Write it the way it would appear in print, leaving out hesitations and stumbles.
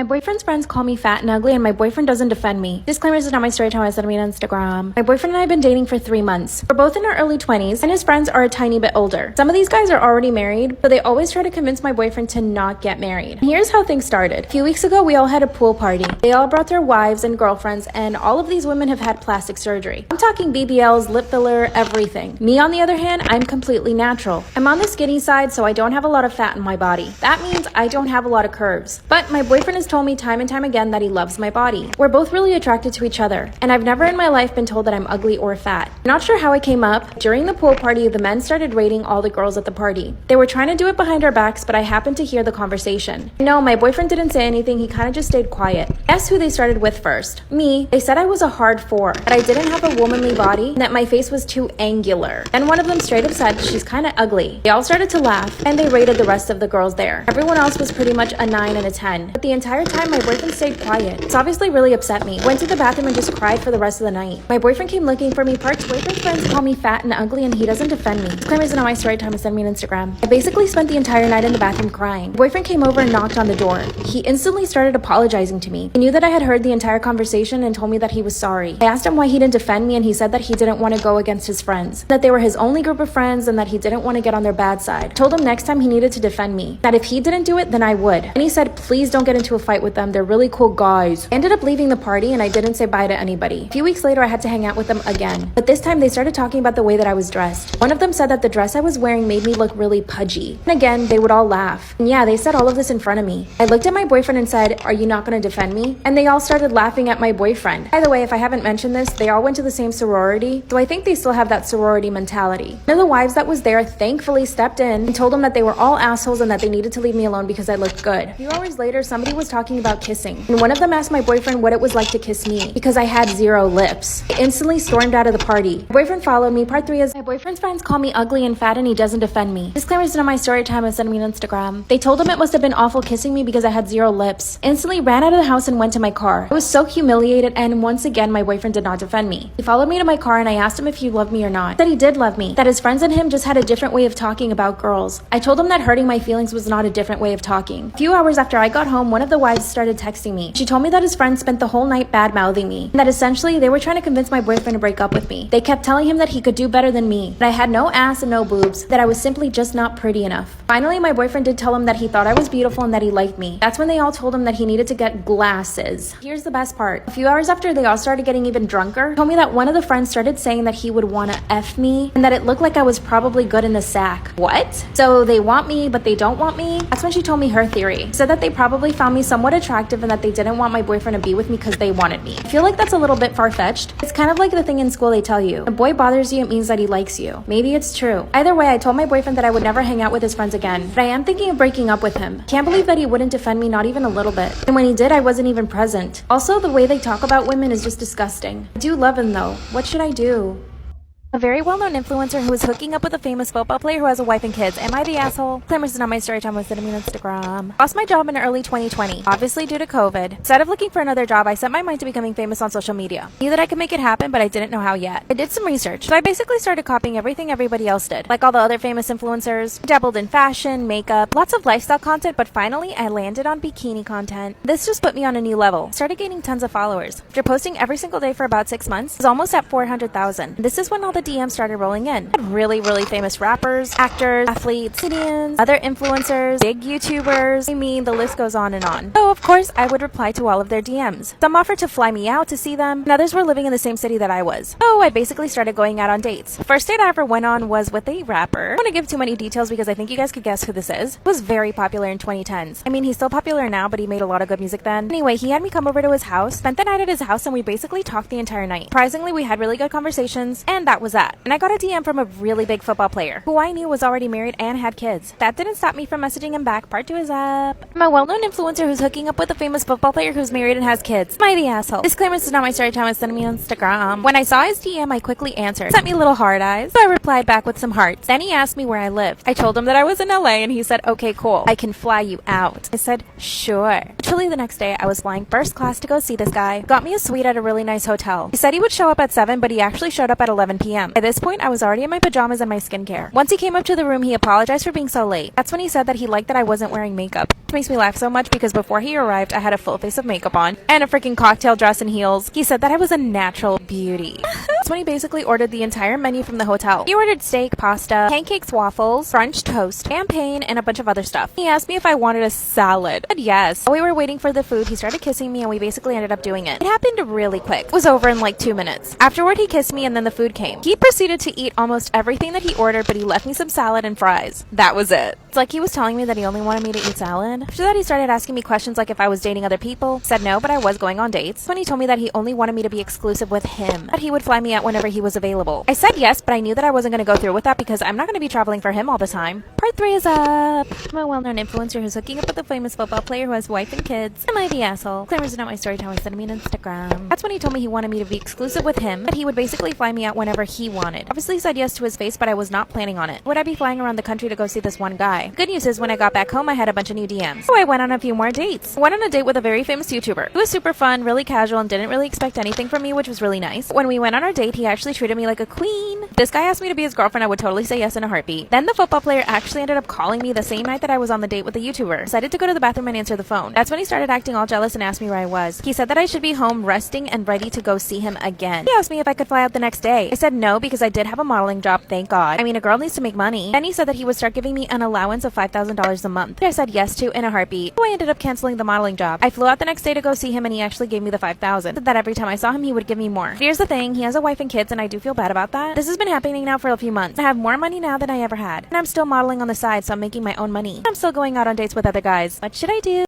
My boyfriend's friends call me fat and ugly, and my boyfriend doesn't defend me. Disclaimers is not my story time. I sent me on Instagram. My boyfriend and I have been dating for 3 months. We're both in our early 20s, and his friends are a tiny bit older. Some of these guys are already married, but they always try to convince my boyfriend to not get married. And here's how things started. A few weeks ago, we all had a pool party. They all brought their wives and girlfriends, and all of these women have had plastic surgery. I'm talking BBLs, lip filler, everything. Me, on the other hand, I'm completely natural. I'm on the skinny side, so I don't have a lot of fat in my body. That means I don't have a lot of curves. But my boyfriend has told me time and time again that he loves my body. We're both really attracted to each other, and I've never in my life been told that I'm ugly or fat. I'm not sure how it came up. During the pool party, the men started rating all the girls at the party. They were trying to do it behind our backs, but I happened to hear the conversation. No, my boyfriend didn't say anything. He kind of just stayed quiet. Guess who they started with first? Me. They said I was a hard 4, that I didn't have a womanly body, and that my face was too angular. And one of them straight up said she's kind of ugly. They all started to laugh, and they rated the rest of the girls there. Everyone else was pretty much a 9 and a 10. But the entire time, my boyfriend stayed quiet. It's obviously really upset me. Went to the bathroom and just cried for the rest of the night. My boyfriend came looking for me. Park's boyfriend's friends call me fat and ugly, and he doesn't defend me. Disclaimers in my story time. Send me on Instagram. I basically spent the entire night in the bathroom crying. My boyfriend came over and knocked on the door. He instantly started apologizing to me. He knew that I had heard the entire conversation and told me that he was sorry. I asked him why he didn't defend me, and he said that he didn't want to go against his friends, that they were his only group of friends, and that he didn't want to get on their bad side. I told him next time he needed to defend me, that if he didn't do it, then I would. And he said, please don't get into a fight with them. They're really cool guys. I ended up leaving the party, and I didn't say bye to anybody. A few weeks later, I had to hang out with them again. But this time, they started talking about the way that I was dressed. One of them said that the dress I was wearing made me look really pudgy. And again, they would all laugh. And yeah, they said all of this in front of me. I looked at my boyfriend and said, are you not going to defend me? And they all started laughing at my boyfriend. By the way, if I haven't mentioned this, they all went to the same sorority, so I think they still have that sorority mentality. One of the wives that was there thankfully stepped in and told them that they were all assholes and that they needed to leave me alone because I looked good. A few hours later, somebody was talking about kissing, and one of them asked my boyfriend what it was like to kiss me because I had 0 lips. I instantly stormed out of the party. My boyfriend followed me. Part 3 is my boyfriend's friends call me ugly and fat, and he doesn't defend me. Disclaimers in my story time. And send me on Instagram. They told him it must have been awful kissing me because I had 0 lips. Instantly ran out of the house and went to my car. I was so humiliated, and once again my boyfriend did not defend me. He followed me to my car, and I asked him if he loved me or not. He said he did love me, that his friends and him just had a different way of talking about girls. I told him that hurting my feelings was not a different way of talking. A few hours after I got home, one of the wives started texting me. She told me that his friends spent the whole night bad-mouthing me, and that essentially they were trying to convince my boyfriend to break up with me. They kept telling him that he could do better than me, that I had no ass and no boobs, that I was simply just not pretty enough. Finally, my boyfriend did tell him that he thought I was beautiful and that he liked me. That's when they all told him that he needed to get glasses. Here's the best part. A few hours after they all started getting even drunker, he told me that one of the friends started saying that he would want to F me, and that it looked like I was probably good in the sack. What? So they want me, but they don't want me? That's when she told me her theory. She said that they probably found me somewhat attractive and that they didn't want my boyfriend to be with me because they wanted me. I feel like that's a little bit far-fetched. It's kind of like the thing in school they tell you. If a boy bothers you, it means that he likes you. Maybe it's true. Either way, I told my boyfriend that I would never hang out with his friends again, but I am thinking of breaking up with him. Can't believe that he wouldn't defend me, not even a little bit. And when he did, I wasn't even present. Also, the way they talk about women is just disgusting. I do love him though. What should I do? A very well-known influencer who is hooking up with a famous football player who has a wife and kids. Am I the asshole? Claimers is not my story time. Send me on Instagram. Lost my job in early 2020, obviously due to COVID. Instead of looking for another job, I set my mind to becoming famous on social media. I knew that I could make it happen, but I didn't know how yet. I did some research, so I basically started copying everything everybody else did. Like all the other famous influencers, I dabbled in fashion, makeup, lots of lifestyle content, but finally I landed on bikini content. This just put me on a new level. I started gaining tons of followers. After posting every single day for about 6 months, I was almost at 400,000. This is when all the DMs started rolling in. I had really famous rappers, actors, athletes, comedians, other influencers, big YouTubers. I mean, the list goes on and on. So of course, I would reply to all of their DMs. Some offered to fly me out to see them, and others were living in the same city that I was. So I basically started going out on dates. The first date I ever went on was with a rapper. I don't want to give too many details because I think you guys could guess who this is. He was very popular in 2010s. I mean, he's still popular now, but he made a lot of good music then. Anyway, he had me come over to his house, spent the night at his house, and we basically talked the entire night. Surprisingly, we had really good conversations, and that was that. And I got a DM from a really big football player who I knew was already married and had kids. That didn't stop me from messaging him back. Part 2 is up. I'm a well-known influencer who's hooking up with a famous football player who's married and has kids. Am I the asshole? Disclaimer, this is not my story time. Send me on Instagram. When I saw his DM, I quickly answered. Sent me little heart eyes. So I replied back with some hearts. Then he asked me where I lived. I told him that I was in LA, and he said, okay, cool. I can fly you out. I said, sure. Literally the next day, I was flying first class to go see this guy. Got me a suite at a really nice hotel. He said he would show up at 7, but he actually showed up at 11 p.m. p.m. By this point, I was already in my pajamas and my skincare. Once he came up to the room, he apologized for being so late. That's when he said that he liked that I wasn't wearing makeup. It makes me laugh so much because before he arrived, I had a full face of makeup on and a freaking cocktail dress and heels. He said that I was a natural beauty. That's when he basically ordered the entire menu from the hotel. He ordered steak, pasta, pancakes, waffles, French toast, champagne, and a bunch of other stuff. He asked me if I wanted a salad. I said yes. While we were waiting for the food, he started kissing me and we basically ended up doing it. It happened really quick. It was over in like 2 minutes. Afterward, he kissed me and then the food came. He proceeded to eat almost everything that he ordered, but he left me some salad and fries. That was it. It's like he was telling me that he only wanted me to eat salad. After that, he started asking me questions like if I was dating other people. Said no, but I was going on dates. When he told me that he only wanted me to be exclusive with him, that he would fly me out whenever he was available. I said yes, but I knew that I wasn't going to go through with that because I'm not going to be traveling for him all the time. Part 3 is up. I'm a well-known influencer who's hooking up with a famous football player who has a wife and kids. Am I the asshole? Claimers are not my story time. I sent me on Instagram. That's when he told me he wanted me to be exclusive with him, that he would basically fly me out whenever he wanted. Obviously said yes to his face, but I was not planning on it. Would I be flying around the country to go see this one guy? Good news is when I got back home, I had a bunch of new DMs. So I went on a few more dates. I went on a date with a very famous YouTuber. It was super fun, really casual, and didn't really expect anything from me, which was really nice. When we went on our date, he actually treated me like a queen. If this guy asked me to be his girlfriend, I would totally say yes in a heartbeat. Then the football player actually ended up calling me the same night that I was on the date with the YouTuber. Decided to go to the bathroom and answer the phone. That's when he started acting all jealous and asked me where I was. He said that I should be home resting and ready to go see him again. He asked me if I could fly out the next day. I said no because I did have a modeling job, thank God. I mean, a girl needs to make money. Then he said that he would start giving me an allowance of $5,000 a month. I said yes to in a heartbeat. So I ended up canceling the modeling job. I flew out the next day to go see him and he actually gave me the $5,000. Said that every time I saw him, he would give me more. But here's the thing, he has a wife and kids and I do feel bad about that. This has been happening now for a few months. I have more money now than I ever had. And I'm still modeling on the side, so I'm making my own money. I'm still going out on dates with other guys. What should I do?